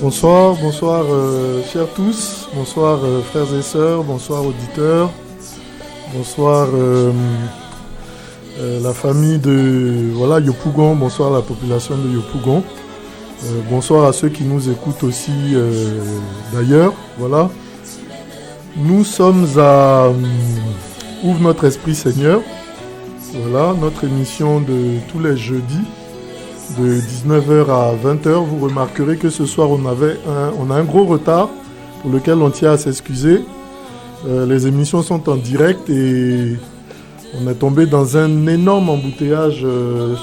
Bonsoir, bonsoir chers tous, bonsoir frères et sœurs, bonsoir auditeurs, bonsoir la famille de Yopougon, bonsoir la population de Yopougon, bonsoir à ceux qui nous écoutent aussi d'ailleurs. Voilà. Nous sommes à Ouvre notre esprit Seigneur, voilà notre émission de tous les jeudis. De 19h à 20h, vous remarquerez que ce soir on a un gros retard pour lequel on tient à s'excuser. Les émissions sont en direct et on est tombé dans un énorme embouteillage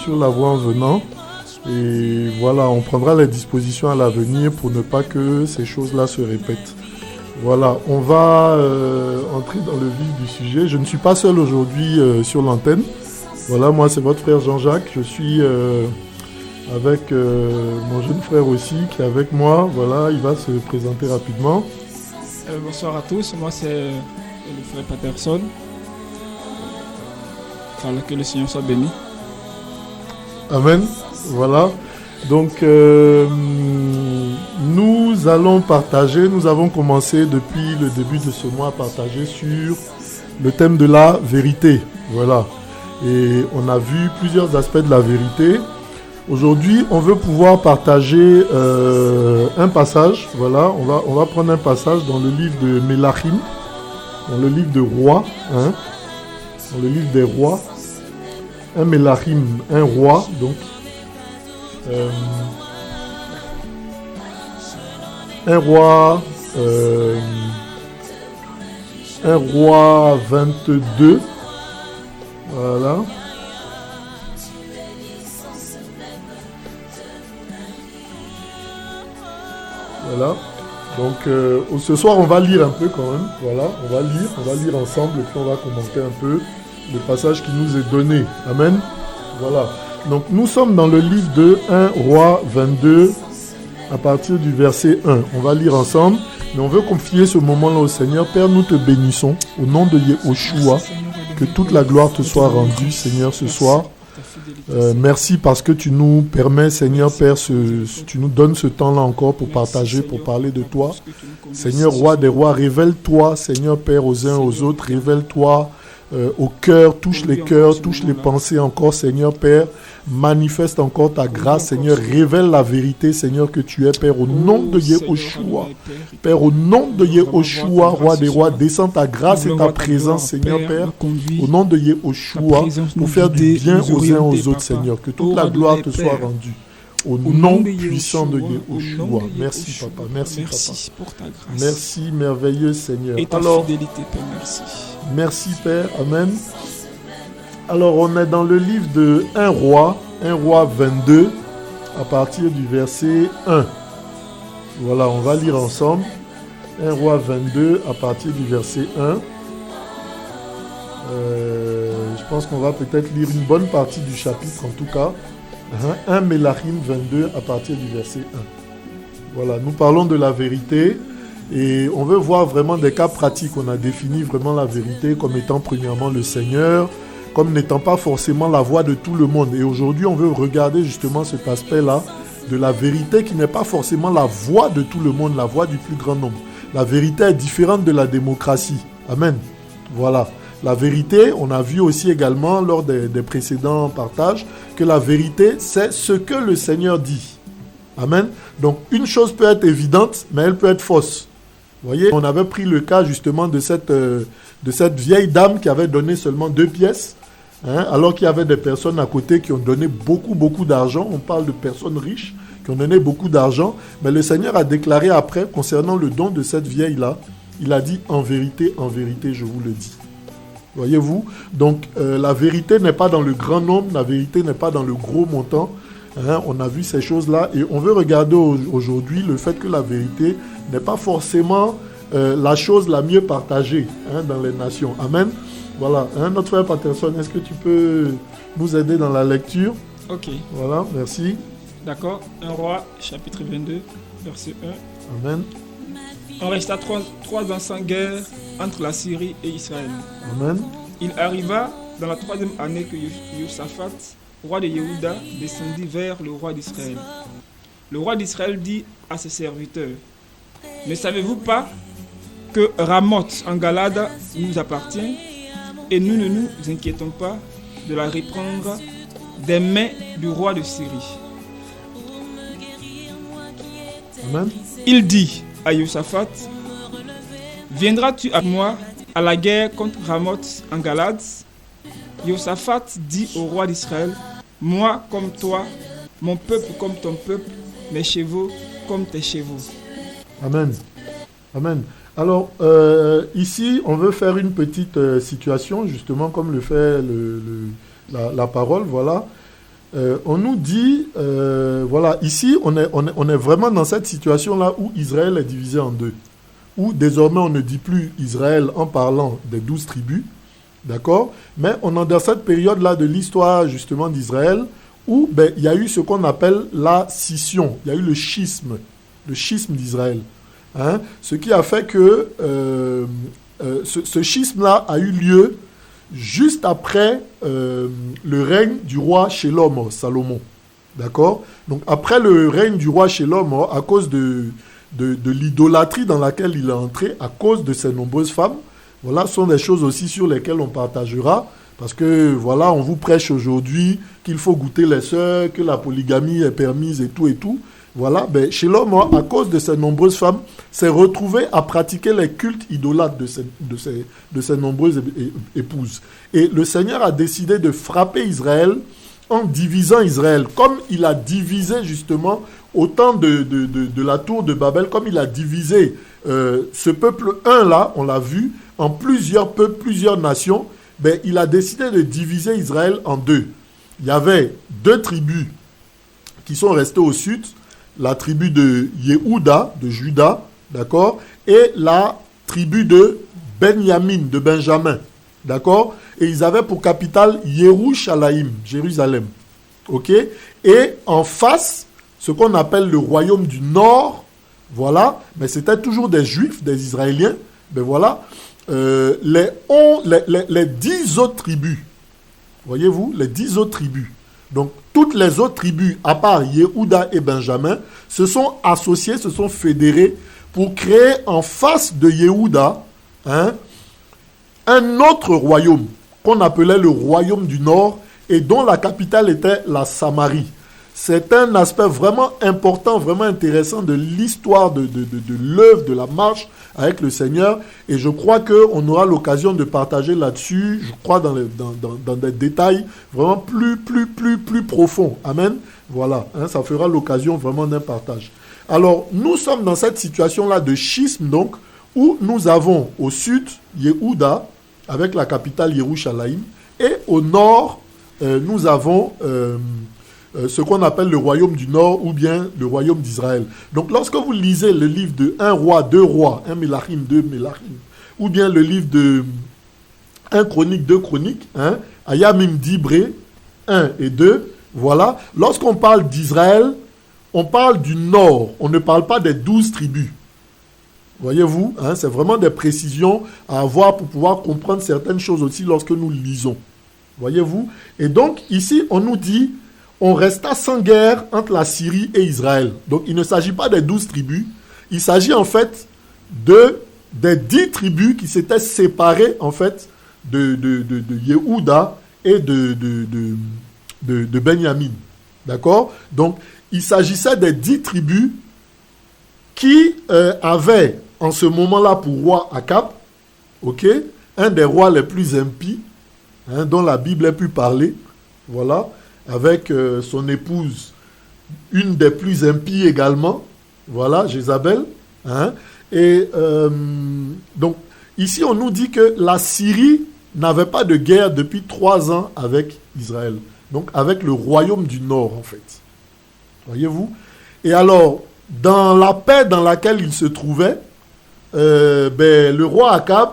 sur la voie en venant. Et voilà, on prendra les dispositions à l'avenir pour ne pas que ces choses-là se répètent. Voilà, on va entrer dans le vif du sujet. Je ne suis pas seul aujourd'hui sur l'antenne. Voilà, moi c'est votre frère Jean-Jacques. Je suis avec mon jeune frère aussi qui est avec moi. Voilà, il va se présenter rapidement. Bonsoir à tous, moi c'est le frère Patterson. Enfin, que le Seigneur soit béni. Amen. Voilà. Donc nous allons partager, nous avons commencé depuis le début de ce mois à partager sur le thème de la vérité. Voilà. Et on a vu plusieurs aspects de la vérité. Aujourd'hui, on veut pouvoir partager un passage. Voilà, on va prendre un passage dans le livre de Mélachim, dans le livre de Rois, dans le livre des Rois. Un Mélachim, un roi, donc. Un roi 22. Voilà. Voilà. Donc ce soir on va lire un peu quand même. Voilà, on va lire ensemble et puis on va commenter un peu le passage qui nous est donné. Amen. Voilà. Donc nous sommes dans le livre de 1 Roi 22 à partir du verset 1. On va lire ensemble, mais on veut confier ce moment-là au Seigneur. Père, nous te bénissons au nom de Yehoshua, que toute la gloire te soit rendue, Seigneur, ce soir. Merci parce que tu nous permets, Seigneur Père, tu nous donnes ce temps-là encore pour partager, pour parler de toi. Seigneur, Roi des rois, révèle-toi, Seigneur Père, aux uns aux autres, révèle-toi au cœur, touche les cœurs, touche les pensées encore, Seigneur Père. Manifeste encore ta grâce, Seigneur. Révèle la vérité, Seigneur, que tu es, Père, au nom de Yehoshua. Père, au nom de Yehoshua, Roi des rois, descends ta grâce et ta présence, Seigneur, Père, au nom de Yehoshua, pour faire du bien aux uns aux autres, Seigneur. Que toute la gloire te soit rendue. Au nom puissant de Yehoshua. Merci, Papa. Merci, Papa. Pour ta grâce. Merci, merveilleux Seigneur. Et ta fidélité, Père, merci. Merci, Père. Amen. Alors, on est dans le livre de 1 Roi 22, à partir du verset 1. Voilà, on va lire ensemble. 1 Roi 22, à partir du verset 1. Je pense qu'on va peut-être lire une bonne partie du chapitre, en tout cas. 1 Mélachim 22, à partir du verset 1. Voilà, nous parlons de la vérité. Et on veut voir vraiment des cas pratiques. On a défini vraiment la vérité comme étant premièrement le Seigneur, comme n'étant pas forcément la voix de tout le monde. Et aujourd'hui, on veut regarder justement cet aspect-là de la vérité qui n'est pas forcément la voix de tout le monde, la voix du plus grand nombre. La vérité est différente de la démocratie. Amen. Voilà. La vérité, on a vu aussi également lors des précédents partages que la vérité, c'est ce que le Seigneur dit. Amen. Donc, une chose peut être évidente, mais elle peut être fausse. Vous voyez, on avait pris le cas justement de cette vieille dame qui avait donné seulement 2 pièces, alors qu'il y avait des personnes à côté qui ont donné beaucoup d'argent. On parle de personnes riches qui ont donné beaucoup d'argent. Mais le Seigneur a déclaré après, concernant le don de cette vieille-là, il a dit, en vérité, je vous le dis. Voyez-vous, donc la vérité n'est pas dans le grand nombre, la vérité n'est pas dans le gros montant. On a vu ces choses-là et on veut regarder aujourd'hui le fait que la vérité n'est pas forcément la chose la mieux partagée dans les nations. Amen. Voilà. Notre frère Patterson, est-ce que tu peux nous aider dans la lecture? Ok. Voilà, merci. D'accord. 1 Roi, chapitre 22, verset 1. Amen. On resta 3 ans sans guerre entre la Syrie et Israël. Amen. Il arriva dans la 3e année que Josaphat, roi de Yehuda, descendit vers le roi d'Israël. le roi d'Israël dit à ses serviteurs, ne savez-vous pas que Ramoth en Galade nous appartient et nous ne nous inquiétons pas de la reprendre des mains du roi de Syrie. Amen. Il dit à Josaphat, viendras-tu à moi à la guerre contre Ramoth en Galade? Josaphat dit au roi d'Israël, moi comme toi, mon peuple comme ton peuple, mes chevaux comme tes chevaux. Amen. Amen. Alors, ici, on veut faire une petite situation, justement, comme le fait la parole, voilà. On nous dit, voilà, ici, on est vraiment dans cette situation-là où Israël est divisé en deux. Où désormais, on ne dit plus Israël en parlant des 12 tribus, d'accord? Mais on est dans cette période-là de l'histoire, justement, d'Israël, où il y a eu ce qu'on appelle la scission, il y a eu le schisme d'Israël. Hein, ce qui a fait que ce schisme-là a eu lieu juste après le règne du roi Shalom, Salomon. D'accord? Donc après le règne du roi Shalom, à cause de l'idolâtrie dans laquelle il est entré, à cause de ses nombreuses femmes, voilà, ce sont des choses aussi sur lesquelles on partagera. Parce que, voilà, on vous prêche aujourd'hui qu'il faut goûter les sœurs, que la polygamie est permise et tout. Voilà, Shalom, à cause de ses nombreuses femmes, s'est retrouvé à pratiquer les cultes idolâtres de ses nombreuses épouses. Et le Seigneur a décidé de frapper Israël en divisant Israël, comme il a divisé justement au temps de la tour de Babel, comme il a divisé ce peuple là, on l'a vu, en plusieurs peuples, plusieurs nations. Il a décidé de diviser Israël en deux. Il y avait deux tribus qui sont restées au sud, la tribu de Yehuda, de Juda, d'accord, et la tribu de Benjamin, de Benjamin, d'accord, et ils avaient pour capitale Yerushalayim, Jérusalem, ok, et en face, ce qu'on appelle le royaume du Nord, voilà, mais c'était toujours des Juifs, des Israéliens, voilà, les 10 autres tribus, voyez-vous, les 10 autres tribus. Donc, toutes les autres tribus, à part Yehuda et Benjamin, se sont associées, se sont fédérées pour créer en face de Yehuda un autre royaume qu'on appelait le royaume du Nord et dont la capitale était la Samarie. C'est un aspect vraiment important, vraiment intéressant de l'histoire de l'œuvre, de la marche avec le Seigneur. Et je crois qu'on aura l'occasion de partager là-dessus, je crois, dans des détails vraiment plus profonds. Amen. Voilà, ça fera l'occasion vraiment d'un partage. Alors, nous sommes dans cette situation-là de schisme, donc, où nous avons au sud Yehuda, avec la capitale Yerushalayim, et au nord, nous avons ce qu'on appelle le royaume du Nord ou bien le royaume d'Israël. Donc lorsque vous lisez le livre de 1 roi, 2 rois, 1 Mélachim, 2 Mélachim, ou bien le livre de 1 chronique, 2 chroniques, Ayamim d'Ibré, 1 et 2, voilà. Lorsqu'on parle d'Israël, on parle du Nord, on ne parle pas des 12 tribus. Voyez-vous, c'est vraiment des précisions à avoir pour pouvoir comprendre certaines choses aussi lorsque nous lisons. Voyez-vous? Et donc ici, on nous dit... On resta sans guerre entre la Syrie et Israël. Donc, il ne s'agit pas des 12 tribus. Il s'agit en fait des 10 tribus qui s'étaient séparées en fait de Yehuda et de Benjamin. D'accord? Donc, il s'agissait des 10 tribus qui avaient en ce moment-là pour roi Akab, ok, un des rois les plus impies, dont la Bible a pu parler. Voilà. Avec son épouse, une des plus impies également, voilà, Jézabel. Et donc, ici, on nous dit que la Syrie n'avait pas de guerre depuis 3 ans avec Israël. Donc, avec le royaume du Nord, en fait. Voyez-vous? Et alors, dans la paix dans laquelle il se trouvait, le roi Akab...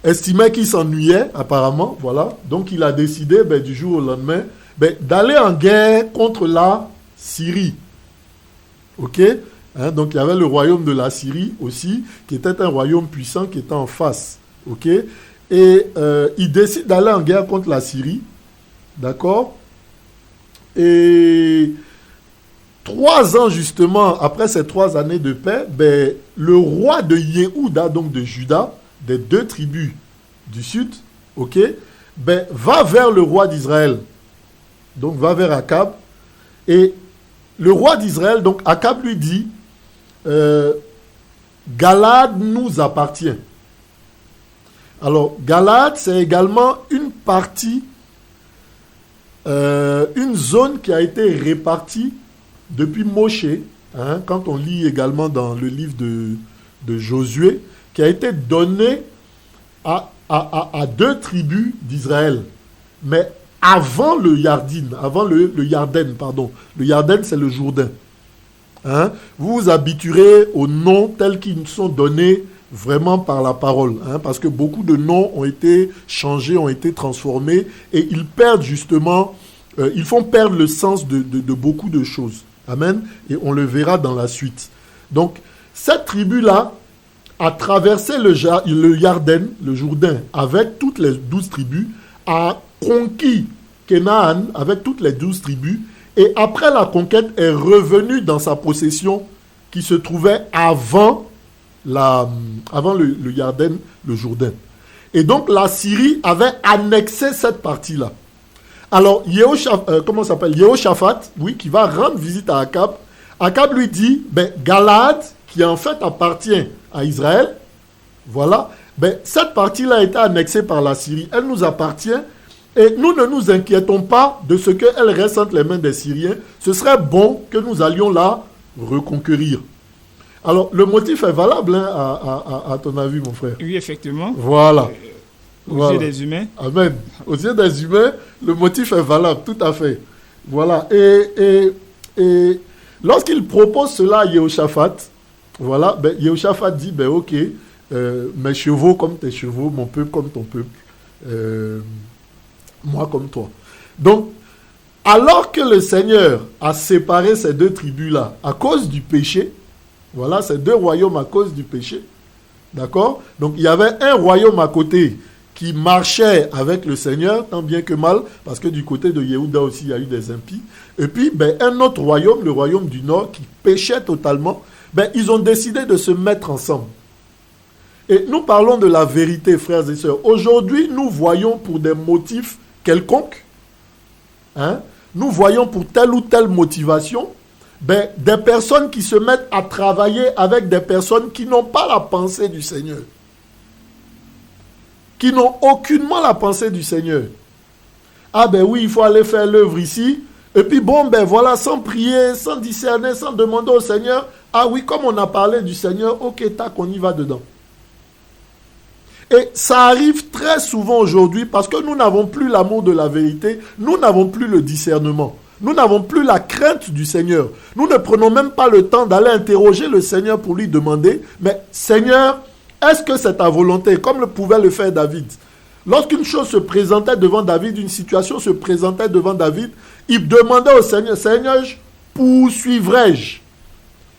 estimait qu'il s'ennuyait, apparemment, voilà. Donc, il a décidé, du jour au lendemain, d'aller en guerre contre la Syrie. Ok? Donc, il y avait le royaume de la Syrie aussi, qui était un royaume puissant, qui était en face. Ok? Et il décide d'aller en guerre contre la Syrie. D'accord? Et 3 ans justement après ces 3 années de paix, ben, le roi de Yehuda, donc de Juda, des 2 tribus du sud, ok, ben, va vers le roi d'Israël, donc va vers Akab, et le roi d'Israël, donc Akab lui dit, Galad nous appartient. Alors Galad, c'est également une partie, une zone qui a été répartie depuis Moshe, hein, quand on lit également dans le livre de Josué, qui a été donnée à 2 tribus d'Israël. Mais avant le Yarden, le Yarden, c'est le Jourdain. Hein? Vous vous habituerez aux noms tels qu'ils nous sont donnés vraiment par la parole. Hein? Parce que beaucoup de noms ont été changés, ont été transformés, et ils perdent justement, ils font perdre le sens de beaucoup de choses. Amen. Et on le verra dans la suite. Donc, cette tribu-là a traversé le Yarden, le Jourdain, avec toutes les 12 tribus, a conquis Canaan avec toutes les 12 tribus, et après la conquête est revenue dans sa possession qui se trouvait avant le Yarden, le Jourdain. Et donc la Syrie avait annexé cette partie-là. Alors, Yehoshaphat, oui, qui va rendre visite à Akab. Akab lui dit, ben, Galaad, qui en fait appartient à Israël, voilà, ben, cette partie-là a été annexée par la Syrie. Elle nous appartient et nous ne nous inquiétons pas de ce qu'elle reste entre les mains des Syriens. Ce serait bon que nous allions la reconquérir. Alors, le motif est valable, hein, à ton avis, mon frère? Oui, effectivement. Voilà. Aux yeux des humains. Amen. Aux yeux des humains, le motif est valable, tout à fait. Voilà. Et lorsqu'il propose cela à Yehoshaphat, voilà, ben, Yehoshaphat dit, ben ok, mes chevaux comme tes chevaux, mon peuple comme ton peuple, moi comme toi. Donc, alors que le Seigneur a séparé ces 2 tribus-là à cause du péché, voilà, ces 2 royaumes à cause du péché, d'accord? Donc, il y avait un royaume à côté qui marchait avec le Seigneur, tant bien que mal, parce que du côté de Yehuda aussi, il y a eu des impies. Et puis, ben, un autre royaume, le royaume du Nord, qui péchait totalement, ben, ils ont décidé de se mettre ensemble. Et nous parlons de la vérité, frères et sœurs. Aujourd'hui, nous voyons pour des motifs quelconques, hein, nous voyons pour telle ou telle motivation, ben, des personnes qui se mettent à travailler avec des personnes qui n'ont pas la pensée du Seigneur. Qui n'ont aucunement la pensée du Seigneur. Ah ben oui, il faut aller faire l'œuvre ici. Et puis bon, ben voilà, sans prier, sans discerner, sans demander au Seigneur. Ah oui, comme on a parlé du Seigneur, ok, tac, on y va dedans. Et ça arrive très souvent aujourd'hui parce que nous n'avons plus l'amour de la vérité, nous n'avons plus le discernement, nous n'avons plus la crainte du Seigneur. Nous ne prenons même pas le temps d'aller interroger le Seigneur pour lui demander, mais Seigneur, est-ce que c'est ta volonté, comme le pouvait le faire David? Lorsqu'une chose se présentait devant David, une situation se présentait devant David, il demandait au Seigneur, Seigneur, poursuivrai-je?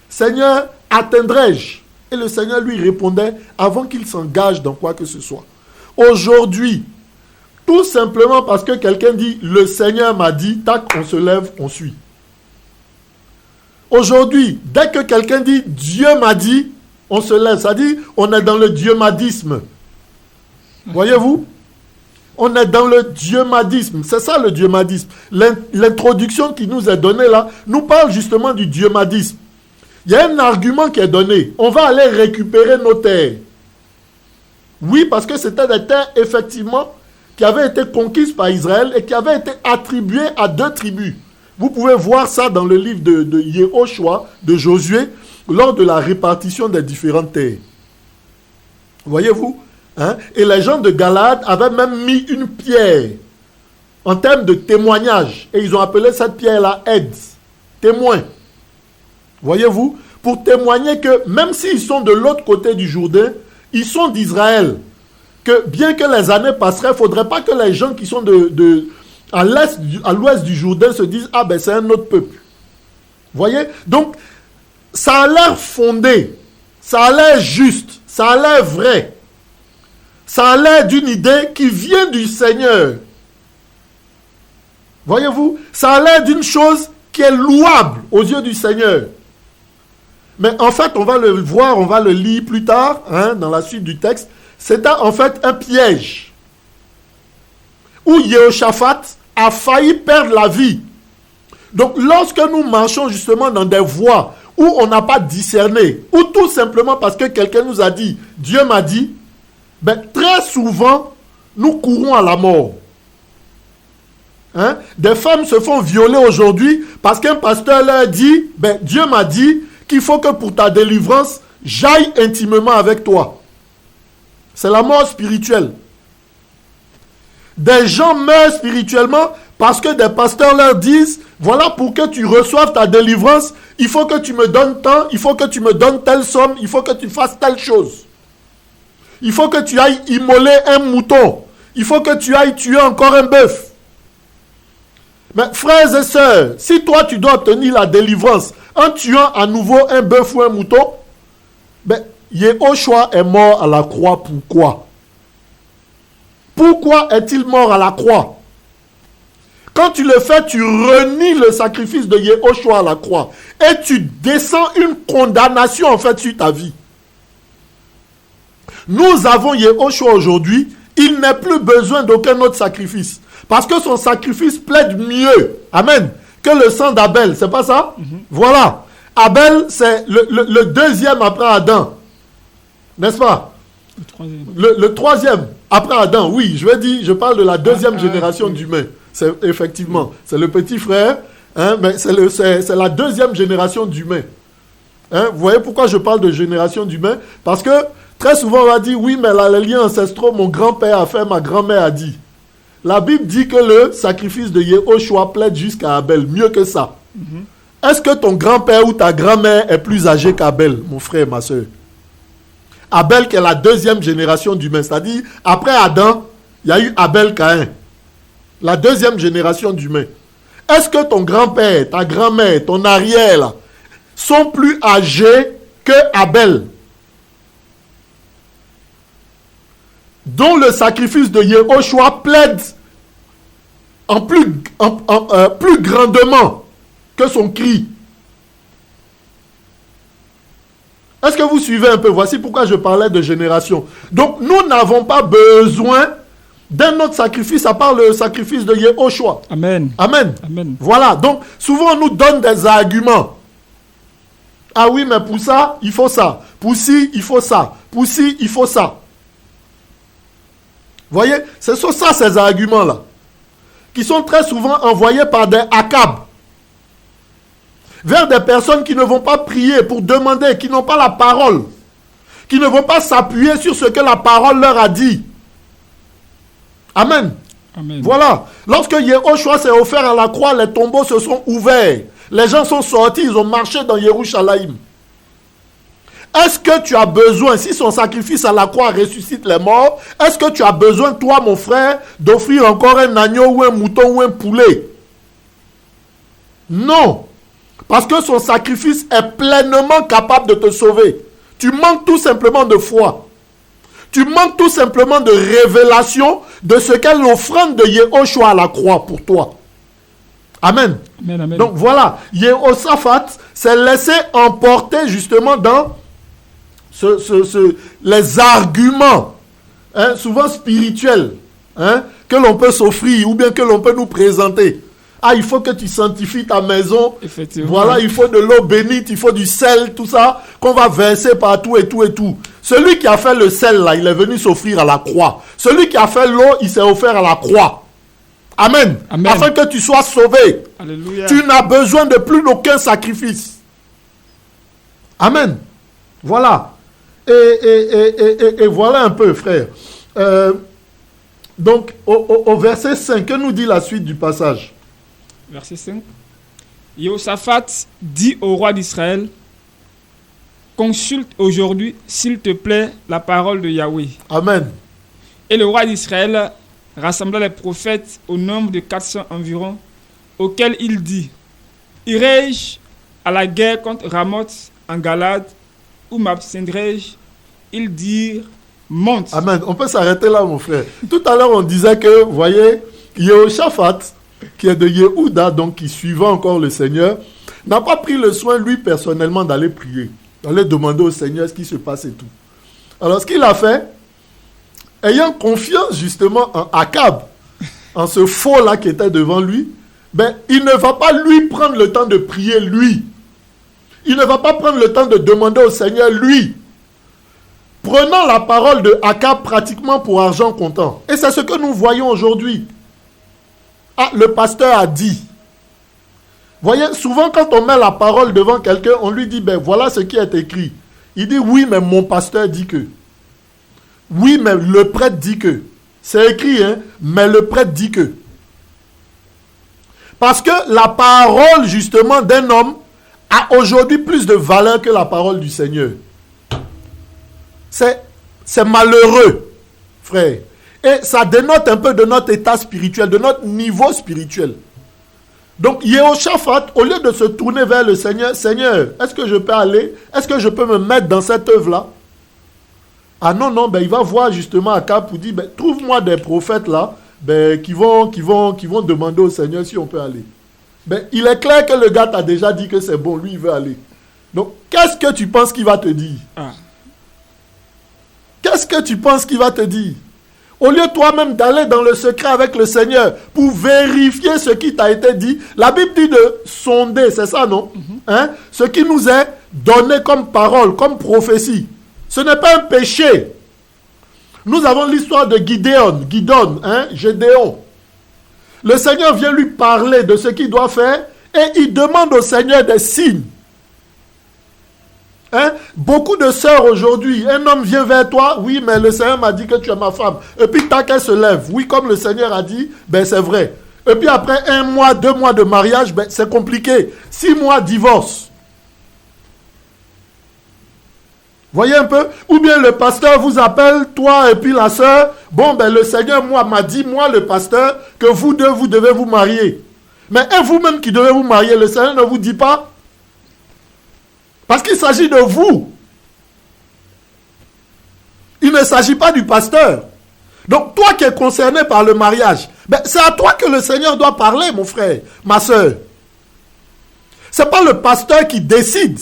Seigneur, atteindrai-je? Et le Seigneur lui répondait avant qu'il s'engage dans quoi que ce soit. Aujourd'hui, tout simplement parce que quelqu'un dit, le Seigneur m'a dit, tac, on se lève, on suit. Aujourd'hui, dès que quelqu'un dit, Dieu m'a dit, on se lève, ça dit, on est dans le dieumadisme. Voyez-vous? On est dans le dieumadisme. C'est ça le dieumadisme. L'introduction qui nous est donnée là nous parle justement du dieumadisme. Il y a un argument qui est donné. On va aller récupérer nos terres. Oui, parce que c'était des terres, effectivement, qui avaient été conquises par Israël et qui avaient été attribuées à 2 tribus. Vous pouvez voir ça dans le livre de Yehoshua, de Josué, lors de la répartition des différentes terres. Voyez-vous, hein? Et les gens de Galaad avaient même mis une pierre en termes de témoignage. Et ils ont appelé cette pierre-là aide, témoin. Voyez-vous, pour témoigner que même s'ils sont de l'autre côté du Jourdain, ils sont d'Israël. Que bien que les années passeraient, il ne faudrait pas que les gens qui sont à l'ouest du Jourdain se disent « Ah ben c'est un autre peuple ». Voyez? Donc, ça a l'air fondé, ça a l'air juste, ça a l'air vrai. Ça a l'air d'une idée qui vient du Seigneur. Voyez-vous? Ça a l'air d'une chose qui est louable aux yeux du Seigneur. Mais en fait, on va le voir, on va le lire plus tard, dans la suite du texte. C'est en fait un piège où Jehoshaphat a failli perdre la vie. Donc, lorsque nous marchons justement dans des voies où on n'a pas discerné, ou tout simplement parce que quelqu'un nous a dit, Dieu m'a dit, très souvent, nous courons à la mort. Des femmes se font violer aujourd'hui parce qu'un pasteur leur dit, Dieu m'a dit qu'il faut que pour ta délivrance, j'aille intimement avec toi. C'est la mort spirituelle. Des gens meurent spirituellement parce que des pasteurs leur disent, voilà, pour que tu reçoives ta délivrance, il faut que tu me donnes tant, il faut que tu me donnes telle somme, il faut que tu fasses telle chose. Il faut que tu ailles immoler un mouton. Il faut que tu ailles tuer encore un bœuf. Mais frères et sœurs, si toi tu dois obtenir la délivrance en tuant à nouveau un bœuf ou un mouton, Yehoshua est mort à la croix. Pourquoi? Pourquoi est-il mort à la croix? Quand tu le fais, tu renies le sacrifice de Yehoshua à la croix. Et tu descends une condamnation en fait sur ta vie. Nous avons Yehoshua aujourd'hui. Il n'a plus besoin d'aucun autre sacrifice. Parce que son sacrifice plaide mieux. Amen. Que le sang d'Abel. C'est pas ça? Voilà. Abel, c'est le deuxième après Adam. N'est-ce pas? Le troisième après Adam. Oui, je parle de la deuxième génération d'humains. C'est effectivement, c'est le petit frère, mais c'est la deuxième génération d'humains. Vous voyez pourquoi je parle de génération d'humains? Parce que très souvent on va dire, oui, mais là, les liens ancestraux, mon grand-père a fait, ma grand-mère a dit. La Bible dit que le sacrifice de Yehoshua plaide jusqu'à Abel, mieux que ça. Est-ce que ton grand-père ou ta grand-mère est plus âgé qu'Abel, mon frère, ma soeur? Abel qui est la deuxième génération d'humains, c'est-à-dire après Adam, il y a eu Abel-Caïn. La deuxième génération d'humains. Est-ce que ton grand-père, ta grand-mère, ton arrière là, sont plus âgés que Abel, dont le sacrifice de Yehoshua plaide plus grandement que son cri? Est-ce que vous suivez un peu? Voici pourquoi je parlais de génération. Donc nous n'avons pas besoin d'un autre sacrifice à part le sacrifice de Yehoshua. Amen. Amen. Amen. Voilà. Donc, souvent, on nous donne des arguments. Ah oui, mais pour ça, il faut ça. Pour ci, il faut ça. Pour ci, il faut ça. Voyez, c'est sur ça, ces arguments-là, qui sont très souvent envoyés par des Akab vers des personnes qui ne vont pas prier pour demander, qui n'ont pas la parole, qui ne vont pas s'appuyer sur ce que la parole leur a dit. Amen. Amen. Voilà. Lorsque Yehoshua s'est offert à la croix, les tombeaux se sont ouverts. Les gens sont sortis, ils ont marché dans Yerushalayim. Est-ce que tu as besoin, si son sacrifice à la croix ressuscite les morts, est-ce que tu as besoin, toi, mon frère, d'offrir encore un agneau ou un mouton ou un poulet? Non. Parce que son sacrifice est pleinement capable de te sauver. Tu manques tout simplement de foi. Tu manques tout simplement de révélation de ce qu'est l'offrande de Yehoshua à la croix pour toi. Amen. Amen, amen. Donc voilà, Jehoshaphat s'est laissé emporter justement dans les arguments, souvent spirituels, que l'on peut s'offrir ou bien que l'on peut nous présenter. Ah, il faut que tu sanctifies ta maison. Effectivement. Voilà, il faut de l'eau bénite, il faut du sel, tout ça, qu'on va verser partout et tout et tout. Celui qui a fait le sel, là, il est venu s'offrir à la croix. Celui qui a fait l'eau, il s'est offert à la croix. Amen. Amen. Afin que tu sois sauvé. Alléluia. Tu n'as besoin de plus d'aucun sacrifice. Amen. Voilà. Et voilà un peu, frère. Donc, au verset 5, que nous dit la suite du passage? Verset 5. Jehoshaphat dit au roi d'Israël, consulte aujourd'hui, s'il te plaît, la parole de Yahweh. Amen. Et le roi d'Israël rassembla les prophètes au nombre de 400 environ, auxquels il dit, irai-je à la guerre contre Ramoth en Galade, ou m'abstiendrai-je? Ils dirent, monte. Amen. On peut s'arrêter là, mon frère. Tout à l'heure, on disait que, vous voyez, Jehoshaphat qui est de Yehuda, donc qui suivait encore le Seigneur, n'a pas pris le soin, lui, personnellement, d'aller prier, d'aller demander au Seigneur ce qui se passe et tout. Alors, ce qu'il a fait, ayant confiance justement en Akab, en ce faux-là qui était devant lui, ben, il ne va pas lui prendre le temps de prier, lui. Il ne va pas prendre le temps de demander au Seigneur, lui. Prenant la parole de Akab pratiquement pour argent comptant. Et c'est ce que nous voyons aujourd'hui. Ah, le pasteur a dit. Voyez, souvent quand on met la parole devant quelqu'un, on lui dit, ben voilà ce qui est écrit. Il dit, oui, mais mon pasteur dit que. Oui, mais le prêtre dit que. C'est écrit, hein, mais le prêtre dit que. Parce que la parole, justement, d'un homme a aujourd'hui plus de valeur que la parole du Seigneur. C'est malheureux, frère. Et ça dénote un peu de notre état spirituel, de notre niveau spirituel. Donc, Yehoshaphat, au lieu de se tourner vers le Seigneur, Seigneur, est-ce que je peux aller? Est-ce que je peux me mettre dans cette œuvre-là? Ah non, non, ben, il va voir justement Akab pour dire, ben, trouve-moi des prophètes là, ben, qui vont demander au Seigneur si on peut aller. Ben, il est clair que le gars t'a déjà dit que c'est bon, lui il veut aller. Donc, qu'est-ce que tu penses qu'il va te dire? Qu'est-ce que tu penses qu'il va te dire? Au lieu toi-même d'aller dans le secret avec le Seigneur pour vérifier ce qui t'a été dit, la Bible dit de sonder, c'est ça, non? Hein? Ce qui nous est donné comme parole, comme prophétie. Ce n'est pas un péché. Nous avons l'histoire de Gidon, hein? Gédéon. Le Seigneur vient lui parler de ce qu'il doit faire et il demande au Seigneur des signes. Hein? Beaucoup de sœurs aujourd'hui, un homme vient vers toi, oui, mais le Seigneur m'a dit que tu es ma femme. Et puis, tant qu'elle se lève, oui, comme le Seigneur a dit, ben c'est vrai. Et puis après 1 mois, 2 mois de mariage, ben c'est compliqué. 6 mois, divorce. Voyez un peu? Ou bien le pasteur vous appelle, toi et puis la sœur, bon, ben le Seigneur, moi, m'a dit, moi, le pasteur, que vous deux, vous devez vous marier. Mais et vous-même qui devez vous marier, le Seigneur ne vous dit pas? Parce qu'il s'agit de vous. Il ne s'agit pas du pasteur. Donc, toi qui es concerné par le mariage, ben, c'est à toi que le Seigneur doit parler, mon frère, ma soeur. Ce n'est pas le pasteur qui décide.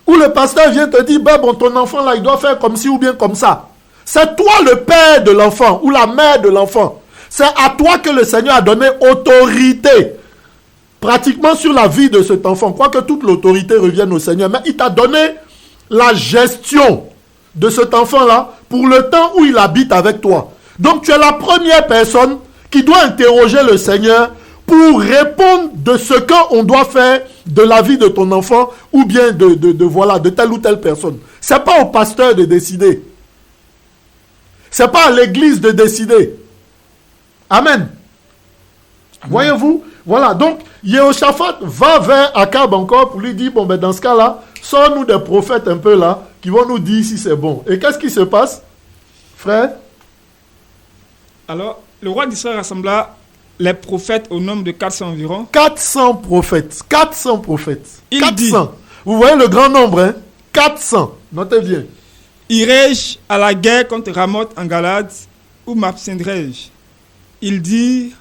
Ou le pasteur vient te dire, ben bon, ton enfant là, il doit faire comme ci ou bien comme ça. C'est toi le père de l'enfant ou la mère de l'enfant. C'est à toi que le Seigneur a donné autorité. Pratiquement sur la vie de cet enfant, quoique toute l'autorité revienne au Seigneur, mais il t'a donné la gestion de cet enfant-là pour le temps où il habite avec toi. Donc tu es la première personne qui doit interroger le Seigneur pour répondre de ce qu'on doit faire de la vie de ton enfant ou bien de telle ou telle personne. Ce n'est pas au pasteur de décider. Ce n'est pas à l'église de décider. Amen. Voyez-vous? Voilà, donc Yehoshaphat va vers Akab encore pour lui dire, bon ben dans ce cas-là, sors-nous des prophètes un peu là, qui vont nous dire si c'est bon. Et qu'est-ce qui se passe, frère? Alors, le roi d'Israël rassembla les prophètes au nombre de 400 environ. 400 prophètes, 400 prophètes. Il 400. dit, vous voyez le grand nombre, hein? 400, notez bien. Irai-je à la guerre contre Ramoth en Galade, ou m'abstiendrai-je? Il dit,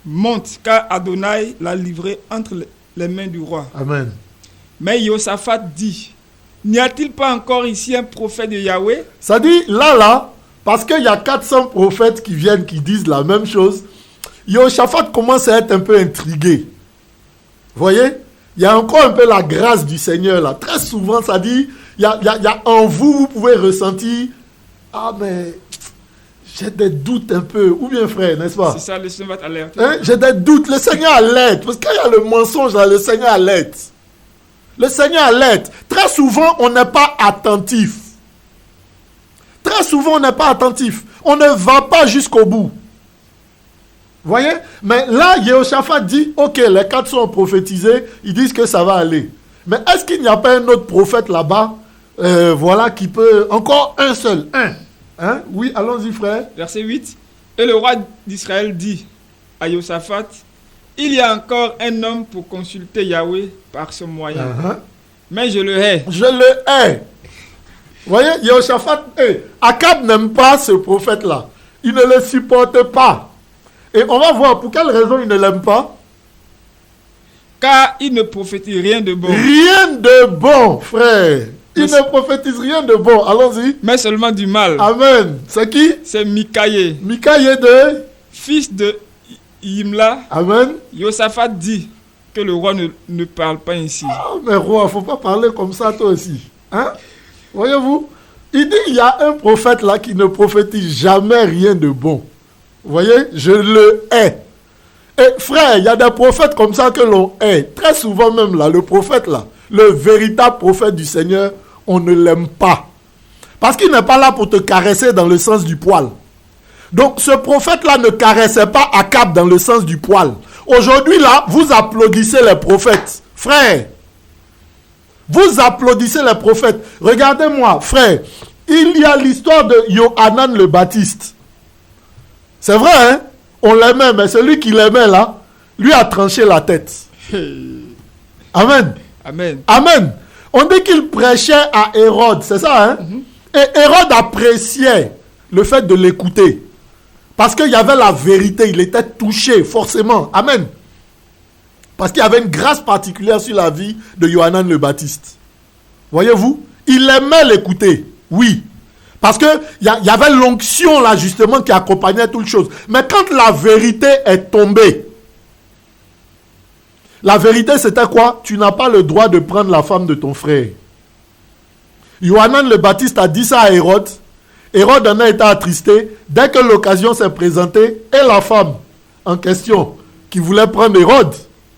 monte, car Adonai l'a livré entre les mains du roi. Amen. Mais Yehoshaphat dit, n'y a-t-il pas encore ici un prophète de Yahweh? Ça dit, là, parce qu'il y a 400 prophètes qui viennent, qui disent la même chose, Yehoshaphat commence à être un peu intrigué. Vous voyez? Il y a encore un peu la grâce du Seigneur là. Très souvent, ça dit, il y a en vous, vous pouvez ressentir, ah mais... j'ai des doutes un peu. Ou bien frère, n'est-ce pas? C'est ça, le Seigneur va t'alerter. Hein? J'ai des doutes. Le Seigneur alerte. Parce qu'il y a le mensonge là, le Seigneur alerte. Le Seigneur alerte. Très souvent, on n'est pas attentif. Très souvent, on n'est pas attentif. On ne va pas jusqu'au bout. Vous voyez? Mais là, Yehoshaphat dit, ok, les 400 ont prophétisé. Ils disent que ça va aller. Mais est-ce qu'il n'y a pas un autre prophète là-bas, voilà, qui peut... Encore un seul, un. Hein? Oui, allons-y, frère. Verset 8. Et le roi d'Israël dit à Yehoshaphat, il y a encore un homme pour consulter Yahweh par ce moyen. Mais je le hais. Je le hais. Vous voyez, Yehoshaphat, Akab n'aime pas ce prophète-là. Il ne le supporte pas. Et on va voir pour quelle raison il ne l'aime pas. Car il ne prophétise rien de bon. Rien de bon, frère. Il ne prophétise rien de bon. Allons-y. Mais seulement du mal. Amen. C'est qui? C'est Mikaïe. Mikaïe de fils de Imla. Amen. Josaphat dit que le roi ne parle pas ainsi. Oh, mais roi, il ne faut pas parler comme ça toi aussi. Hein? Voyez-vous? Il dit il y a un prophète là qui ne prophétise jamais rien de bon. Vous voyez? Je le hais. Et frère, il y a des prophètes comme ça que l'on hait. Très souvent même là, le prophète là, le véritable prophète du Seigneur, on ne l'aime pas. Parce qu'il n'est pas là pour te caresser dans le sens du poil. Donc ce prophète-là ne caressait pas Akab dans le sens du poil. Aujourd'hui là, vous applaudissez les prophètes. Frère, vous applaudissez les prophètes. Regardez-moi, frère, il y a l'histoire de Yohanan le Baptiste. C'est vrai, hein? On l'aimait, mais celui qui l'aimait là, lui a tranché la tête. Amen. Amen. Amen. On dit qu'il prêchait à Hérode, c'est ça, hein? Et Hérode appréciait le fait de l'écouter. Parce qu'il y avait la vérité, il était touché, forcément. Amen. Parce qu'il y avait une grâce particulière sur la vie de Yohanan le Baptiste. Voyez-vous? Il aimait l'écouter, oui. Parce qu'il y avait l'onction là, justement, qui accompagnait toute chose. Mais quand la vérité est tombée, la vérité c'était quoi? Tu n'as pas le droit de prendre la femme de ton frère. Yohanan le Baptiste a dit ça à Hérode. Hérode en a été attristé. Dès que l'occasion s'est présentée, et la femme en question qui voulait prendre Hérode,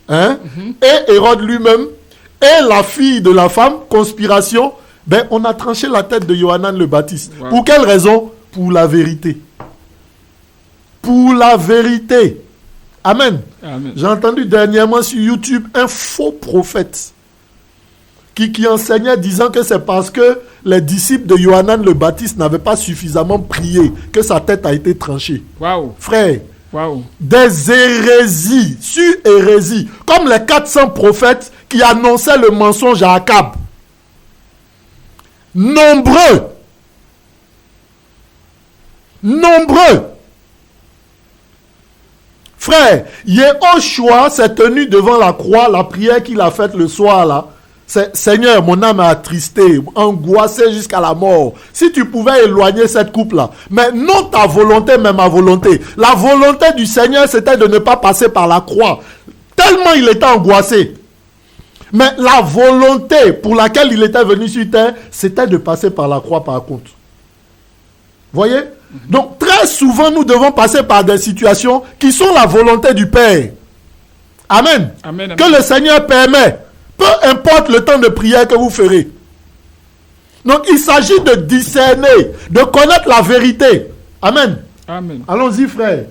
hein, et Hérode lui-même, et la fille de la femme, conspiration, ben on a tranché la tête de Yohanan le Baptiste. Wow. Pour quelle raison? Pour la vérité. Pour la vérité. Amen. Amen. J'ai entendu dernièrement sur YouTube un faux prophète qui enseignait disant que c'est parce que les disciples de Yohanan le Baptiste n'avaient pas suffisamment prié que sa tête a été tranchée. Wow. Frère, wow. Des hérésies sur hérésies, comme les 400 prophètes qui annonçaient le mensonge à Akab. Nombreux. Frère, Yehoshua s'est tenu devant la croix, la prière qu'il a faite le soir là. C'est, Seigneur, mon âme est attristée, angoissée jusqu'à la mort. Si tu pouvais éloigner cette coupe là. Mais non ta volonté, mais ma volonté. La volonté du Seigneur, c'était de ne pas passer par la croix. Tellement il était angoissé. Mais la volonté pour laquelle il était venu sur terre, c'était de passer par la croix par contre. Voyez? Donc très souvent, nous devons passer par des situations qui sont la volonté du Père. Amen. Amen, amen. Que le Seigneur permet. Peu importe le temps de prière que vous ferez. Donc il s'agit de discerner, de connaître la vérité. Amen. Amen. Allons-y, frère.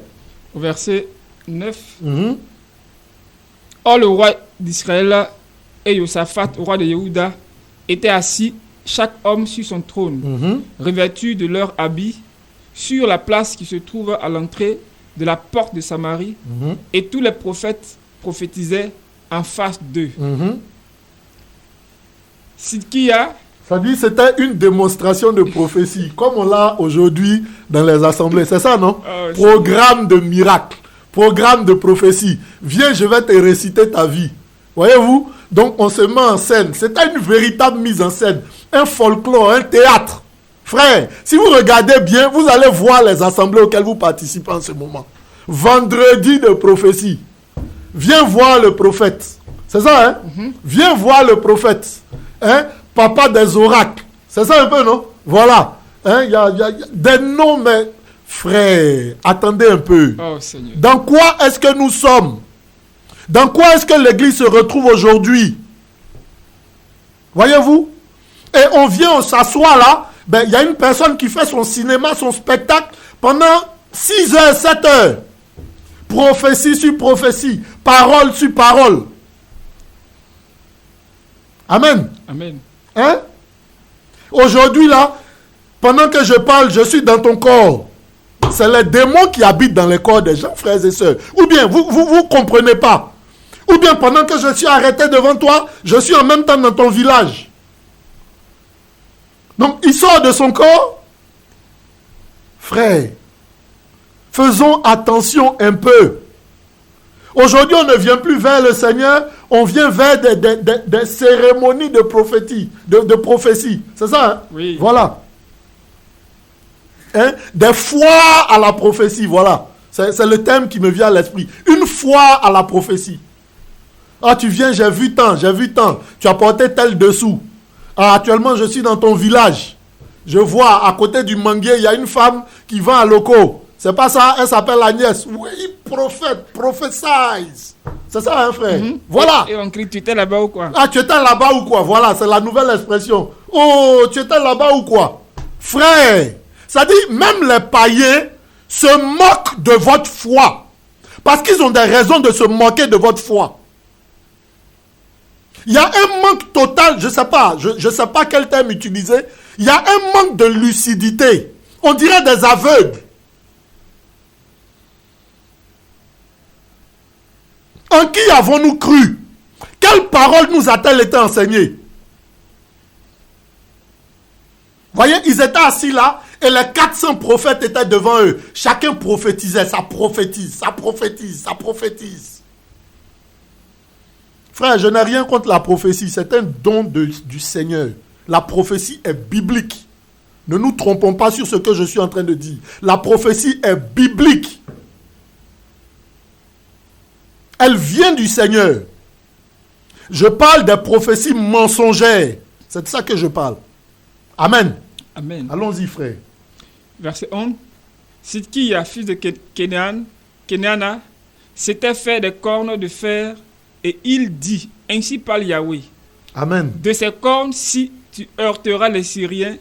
Au verset 9. Or, le roi d'Israël et Josaphat, roi de Yehuda, étaient assis, chaque homme sur son trône, revêtus de leurs habits, sur la place qui se trouve à l'entrée de la porte de Samarie, et tous les prophètes prophétisaient en face d'eux. Sidkia, ça dit c'était une démonstration de prophétie, comme on l'a aujourd'hui dans les assemblées. C'est ça, non? Programme de miracle, programme de prophétie. Viens, je vais te réciter ta vie. Voyez-vous? Donc on se met en scène. C'était une véritable mise en scène. Un folklore, un théâtre. Frère, si vous regardez bien, vous allez voir les assemblées auxquelles vous participez en ce moment. Vendredi de prophétie. Viens voir le prophète. C'est ça, hein? Viens voir le prophète. Hein? Papa des oracles. C'est ça un peu, non? Voilà. Hein? Y a des noms, mais frère, attendez un peu. Oh, Seigneur. Dans quoi est-ce que nous sommes? Dans quoi est-ce que l'église se retrouve aujourd'hui? Voyez-vous? Et on vient, on s'assoit là. Ben, il y a une personne qui fait son cinéma, son spectacle pendant 6 heures, 7 heures. Prophétie sur prophétie. Parole sur parole. Amen. Amen. Hein? Aujourd'hui, là, pendant que je parle, je suis dans ton corps. C'est les démons qui habitent dans les corps des gens, frères et sœurs. Ou bien, vous comprenez pas. Ou bien, pendant que je suis arrêté devant toi, je suis en même temps dans ton village. Donc, il sort de son corps. Frère, Faisons attention un peu. Aujourd'hui, on ne vient plus vers le Seigneur, on vient vers des cérémonies de prophétie. C'est ça, hein? Oui. Voilà. Hein? Des foires à la prophétie, voilà. C'est le thème qui me vient à l'esprit. Une foire à la prophétie. Ah, tu viens, j'ai vu tant. Tu as porté tel dessous. Ah, actuellement, je suis dans ton village. Je vois, à côté du manguier, il y a une femme qui vend à loco. C'est pas ça, elle s'appelle Agnès. Oui, prophète, prophesize. C'est ça, hein, frère? Voilà. Et on crie, tu étais là-bas ou quoi? Ah, tu étais là-bas ou quoi? Voilà, c'est la nouvelle expression. Oh, tu étais là-bas ou quoi? Frère, ça dit, même les païens se moquent de votre foi. Parce qu'ils ont des raisons de se moquer de votre foi. Il y a un manque total, je sais pas quel terme utiliser. Il y a un manque de lucidité. On dirait des aveugles. En qui avons-nous cru? Quelle parole nous a-t-elle été enseignée? Voyez, ils étaient assis là et les 400 prophètes étaient devant eux. Chacun prophétisait, ça prophétise. Frère, je n'ai rien contre la prophétie. C'est un don du Seigneur. La prophétie est biblique. Ne nous trompons pas sur ce que je suis en train de dire. La prophétie est biblique. Elle vient du Seigneur. Je parle des prophéties mensongères. C'est de ça que je parle. Amen. Amen. Allons-y, frère. Verset 11. Sidkia, fils de Kenaana, s'était fait des cornes de fer et il dit, ainsi parle Yahweh. Amen. De ces cornes-ci, tu heurteras les Syriens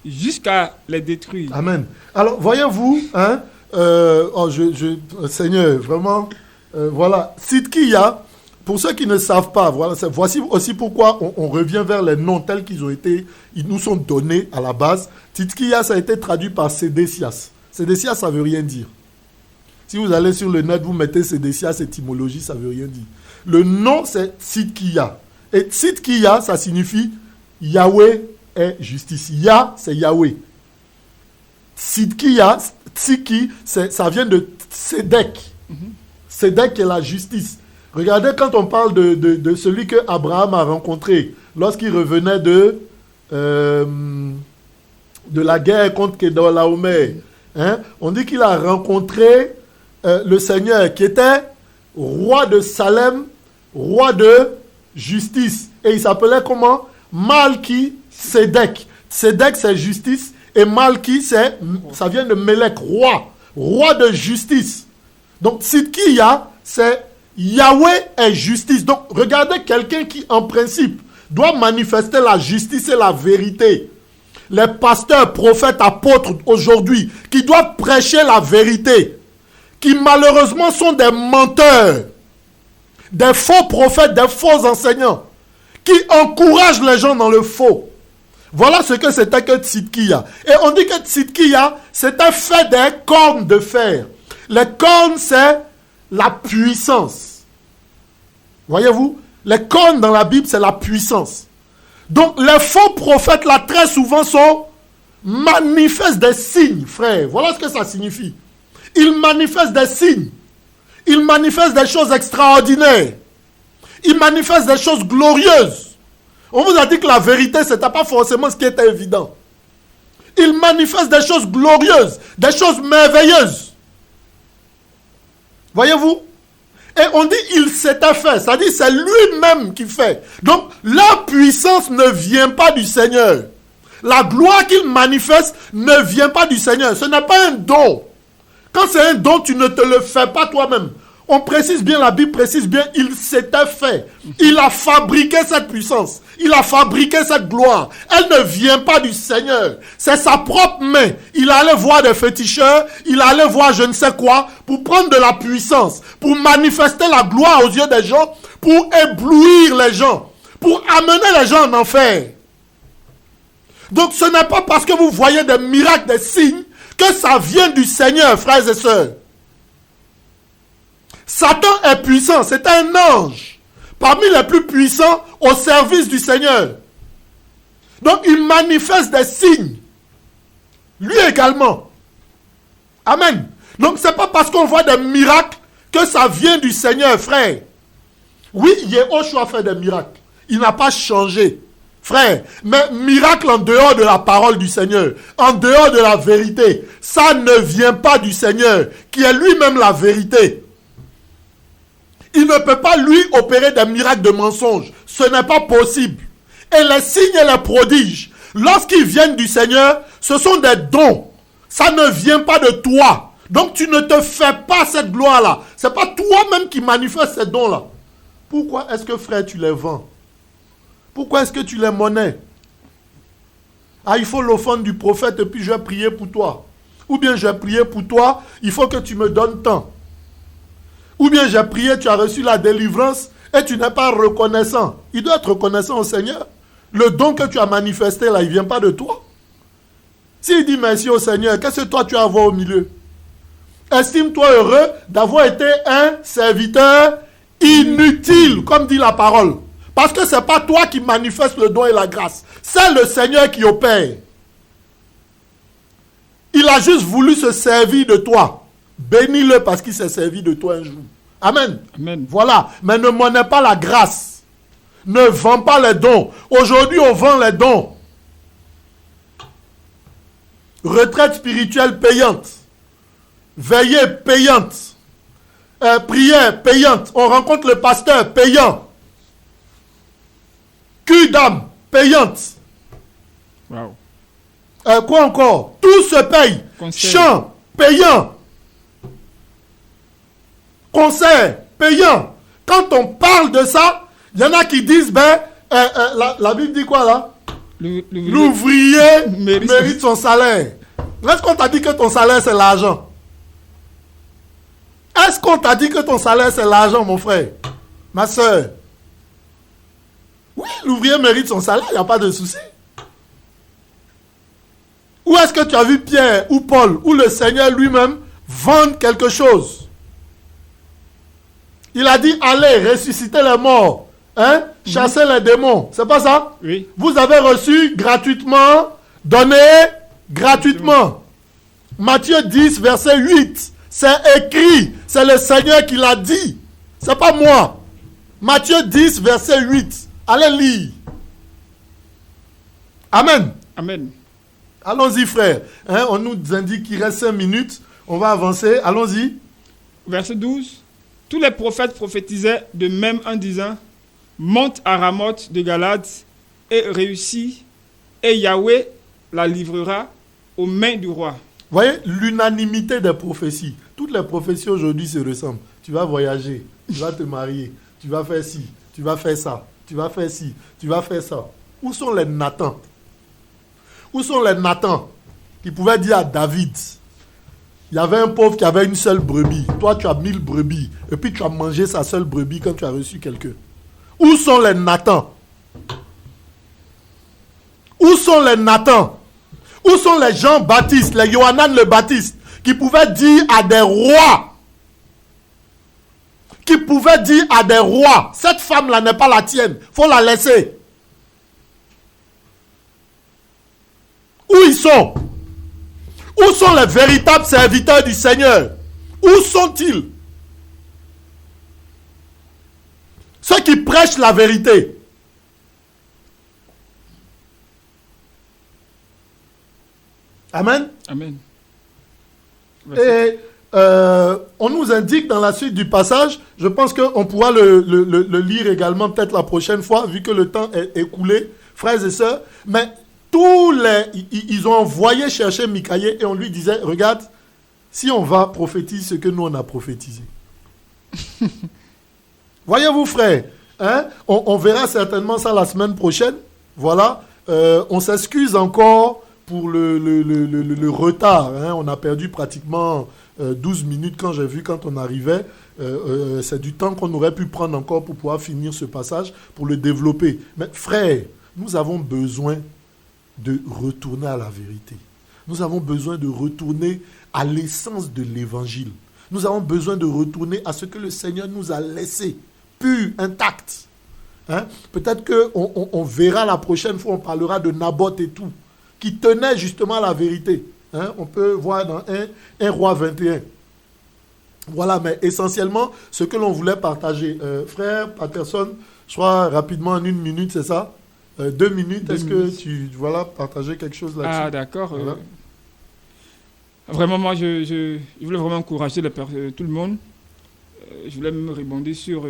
jusqu'à les détruire. Amen. Alors, voyez-vous, hein, Seigneur, vraiment, voilà, Sidkia, pour ceux qui ne savent pas, voilà, voici aussi pourquoi on revient vers les noms tels qu'ils ont été, ils nous sont donnés à la base. Sidkia, ça a été traduit par Sédécias. Sédécias, ça ne veut rien dire. Si vous allez sur le net, vous mettez Sédécias, étymologie, ça ne veut rien dire. Le nom, c'est Sidkia. Et Sidkia, ça signifie Yahweh est justice. Yah, c'est Yahweh. Sidkia, Tsiki, ça vient de Sédek. Sédek est la justice. Regardez quand on parle de celui que Abraham a rencontré lorsqu'il revenait de la guerre contre Kedorlaomer. Hein? On dit qu'il a rencontré le Seigneur qui était roi de Salem, roi de justice. Et il s'appelait comment? Malki Sédek. Sédek, c'est justice. Et Malki, ça vient de Melek, roi de justice. Donc, Sidkia, c'est Yahweh est justice. Donc, regardez quelqu'un qui, en principe, doit manifester la justice et la vérité. Les pasteurs, prophètes, apôtres, aujourd'hui, qui doivent prêcher la vérité, qui malheureusement sont des menteurs, des faux prophètes, des faux enseignants, qui encouragent les gens dans le faux. Voilà ce que c'était que Sidkia. Et on dit que Sidkia, c'était fait des cornes de fer. Les cornes, c'est la puissance. Voyez-vous? Les cornes dans la Bible, c'est la puissance. Donc, les faux prophètes, là, très souvent, manifestent des signes, frère. Voilà ce que ça signifie. Ils manifestent des signes. Ils manifestent des choses extraordinaires. Ils manifestent des choses glorieuses. On vous a dit que la vérité, ce n'était pas forcément ce qui était évident. Ils manifestent des choses glorieuses, des choses merveilleuses. Voyez-vous? Et on dit il s'était fait, c'est-à-dire c'est lui-même qui fait. Donc la puissance ne vient pas du Seigneur. La gloire qu'il manifeste ne vient pas du Seigneur. Ce n'est pas un don. Quand c'est un don, tu ne te le fais pas toi-même. On précise bien, la Bible précise bien, il s'était fait. Il a fabriqué cette puissance. Il a fabriqué cette gloire. Elle ne vient pas du Seigneur. C'est sa propre main. Il allait voir des féticheurs, il allait voir je ne sais quoi, pour prendre de la puissance, pour manifester la gloire aux yeux des gens, pour éblouir les gens, pour amener les gens en enfer. Donc ce n'est pas parce que vous voyez des miracles, des signes, que ça vient du Seigneur, frères et sœurs. Satan est puissant, c'est un ange, parmi les plus puissants au service du Seigneur. Donc il manifeste des signes, lui également. Amen. Donc ce n'est pas parce qu'on voit des miracles que ça vient du Seigneur, frère. Oui, Yehoshua fait des miracles. Il n'a pas changé, frère. Mais miracle en dehors de la parole du Seigneur, en dehors de la vérité, ça ne vient pas du Seigneur, qui est lui-même la vérité. Il ne peut pas, lui, opérer des miracles de mensonges. Ce n'est pas possible. Et les signes et les prodiges, lorsqu'ils viennent du Seigneur, ce sont des dons. Ça ne vient pas de toi. Donc tu ne te fais pas cette gloire-là. Ce n'est pas toi-même qui manifeste ces dons-là. Pourquoi est-ce que, frère, tu les vends? Pourquoi est-ce que tu les monnaies? Ah, il faut l'offrande du prophète et puis je vais prier pour toi. Ou bien j'ai prié pour toi, il faut que tu me donnes tant. Ou bien j'ai prié, tu as reçu la délivrance et tu n'es pas reconnaissant. Il doit être reconnaissant au Seigneur. Le don que tu as manifesté là, il ne vient pas de toi. S'il dit merci au Seigneur, qu'est-ce que toi tu as à voir au milieu? Estime-toi heureux d'avoir été un serviteur inutile, comme dit la parole. Parce que ce n'est pas toi qui manifeste le don et la grâce. C'est le Seigneur qui opère. Il a juste voulu se servir de toi. Bénis-le parce qu'il s'est servi de toi un jour. Amen. Amen. Voilà. Mais ne monnaie pas la grâce. Ne vends pas les dons. Aujourd'hui, on vend les dons. Retraite spirituelle payante. Veillée payante. Prière payante. On rencontre le pasteur payant. Cul d'âme payante. Wow. Quoi encore? Tout se paye. Conseil. Chant payant. Concert payant. Quand on parle de ça, il y en a qui disent, la Bible dit quoi là? L'ouvrier mérite son salaire. Est-ce qu'on t'a dit que ton salaire c'est l'argent? Est-ce qu'on t'a dit que ton salaire c'est l'argent, mon frère? Ma soeur? Oui, l'ouvrier mérite son salaire, il n'y a pas de souci. Où est-ce que tu as vu Pierre ou Paul ou le Seigneur lui-même vendre quelque chose? Il a dit, allez, ressuscitez les morts. Hein? Chassez les démons. C'est pas ça? Oui. Vous avez reçu gratuitement, donné gratuitement. Matthieu 10, verset 8. C'est écrit. C'est le Seigneur qui l'a dit. C'est pas moi. Matthieu 10, verset 8. Allez lire. Amen. Amen. Allons-y, frère. Hein, on nous indique qu'il reste 5 minutes. On va avancer. Allons-y. Verset 12. Tous les prophètes prophétisaient de même en disant, monte à Ramoth de Galade et réussit, et Yahweh la livrera aux mains du roi. Vous voyez, l'unanimité des prophéties. Toutes les prophéties aujourd'hui se ressemblent. Tu vas voyager, tu vas te marier, tu vas faire ci, tu vas faire ça, tu vas faire ci, tu vas faire ça. Où sont les Nathans? Où sont les Nathans qui pouvaient dire à David, il y avait un pauvre qui avait une seule brebis. Toi, tu as 1000 brebis. Et puis, tu as mangé sa seule brebis quand tu as reçu quelqu'un. Où sont les Nathans? Où sont les Nathans? Où sont les Jean-Baptiste, les Yohanan le Baptiste, qui pouvaient dire à des rois, cette femme-là n'est pas la tienne, il faut la laisser. Où ils sont? Où sont les véritables serviteurs du Seigneur? Où sont-ils? Ceux qui prêchent la vérité. Amen. Amen. Et on nous indique dans la suite du passage, je pense qu'on pourra le lire également peut-être la prochaine fois, vu que le temps est écoulé, frères et sœurs, mais ils ont envoyé chercher Mikaïe et on lui disait, regarde, si on va prophétiser ce que nous on a prophétisé. Voyez-vous, frère, hein? On verra certainement ça la semaine prochaine. Voilà, on s'excuse encore pour le retard. Hein? On a perdu pratiquement 12 minutes quand on arrivait. C'est du temps qu'on aurait pu prendre encore pour pouvoir finir ce passage, pour le développer. Mais frère, nous avons besoin de retourner à la vérité. Nous avons besoin de retourner à l'essence de l'évangile. Nous avons besoin de retourner à ce que le Seigneur nous a laissé, pur, intact. Hein? Peut-être qu'on verra la prochaine fois, on parlera de Naboth et tout, qui tenait justement à la vérité. Hein? On peut voir dans 1 Roi 21. Voilà, mais essentiellement, ce que l'on voulait partager. Frère Patterson, je crois rapidement en 1 minute, c'est ça 2 minutes, est-ce que tu partager quelque chose là-dessus? Ah, d'accord. Voilà. Vraiment, moi, je voulais vraiment encourager tout le monde. Je voulais me rebondir sur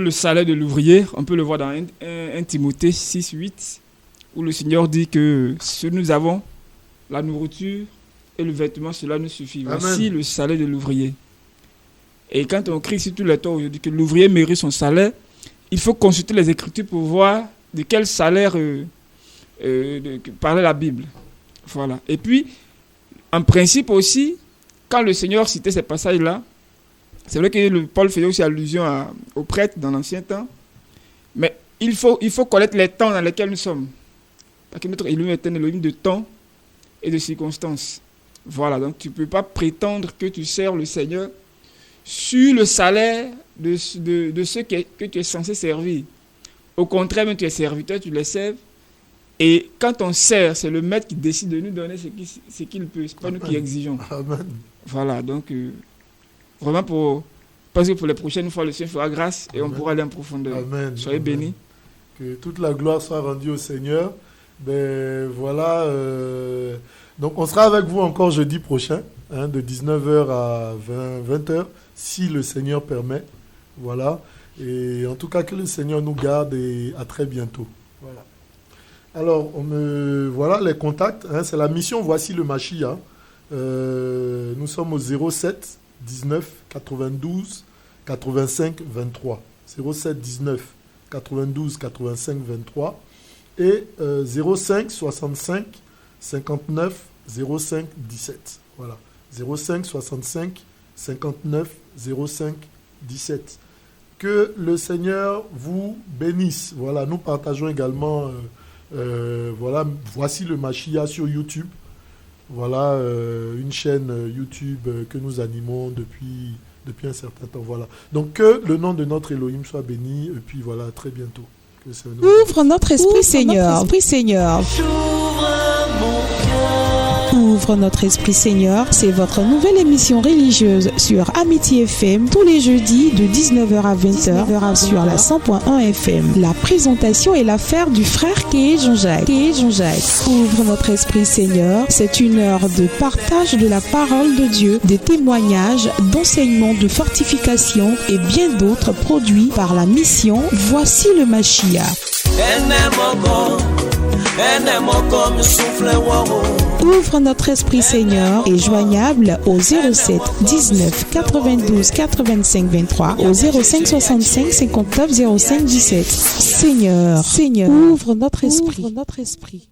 le salaire de l'ouvrier. On peut le voir dans 1 Timothée 6:8, où le Seigneur dit que si nous avons la nourriture et le vêtement, cela nous suffit. Amen. Voici le salaire de l'ouvrier. Et quand on crie sur tous les temps aujourd'hui que l'ouvrier mérite son salaire, il faut consulter les Écritures pour voir de quel salaire parlait la Bible. Voilà. Et puis, en principe aussi, quand le Seigneur citait ces passages-là, c'est vrai que Paul faisait aussi allusion aux prêtres dans l'ancien temps, mais il faut connaître les temps dans lesquels nous sommes. Parce que notre Élohim est un Élohim de temps et de circonstances. Voilà, donc tu ne peux pas prétendre que tu sers le Seigneur sur le salaire de ceux que tu es censé servir. Au contraire, même tu es serviteur, tu les serves. Et quand on sert, c'est le maître qui décide de nous donner ce qu'il peut. Ce n'est pas nous qui exigeons. Amen. Voilà, donc vraiment parce que pour les prochaines fois, le Seigneur fera grâce et Amen. On pourra aller en profondeur. Amen. Soyez bénis. Que toute la gloire soit rendue au Seigneur. Ben voilà. Donc on sera avec vous encore jeudi prochain, de 19h à 20h, si le Seigneur permet. Voilà. Et en tout cas, que le Seigneur nous garde et à très bientôt. Voilà. Alors, voilà les contacts. C'est la mission Voici le Machia. Nous sommes au 07 19 92 85 23. 07 19 92 85 23 et 05 65 59 05 17. Voilà. 05 65 59 05 17. Que le Seigneur vous bénisse. Voilà, nous partageons également voilà, Voici le Machia sur YouTube. Voilà, une chaîne YouTube que nous animons depuis un certain temps. Voilà. Donc que le nom de notre Elohim soit béni. Et puis voilà, à très bientôt. Ouvre notre esprit, Seigneur. Esprit, Seigneur. Ouvre notre esprit, Seigneur. C'est votre nouvelle émission religieuse sur Amitié FM tous les jeudis de 19h à 20h sur la 100.1 FM. La présentation est l'affaire du frère Kéé Jean-Jacques. Ouvre notre esprit, Seigneur. C'est une heure de partage de la parole de Dieu, des témoignages, d'enseignements, de fortification et bien d'autres produits par la mission Voici le Machia. Ouvre notre esprit, Seigneur, est joignable au 07 19 92 85 23 au 05 65 59 05 17. Seigneur, ouvre notre esprit.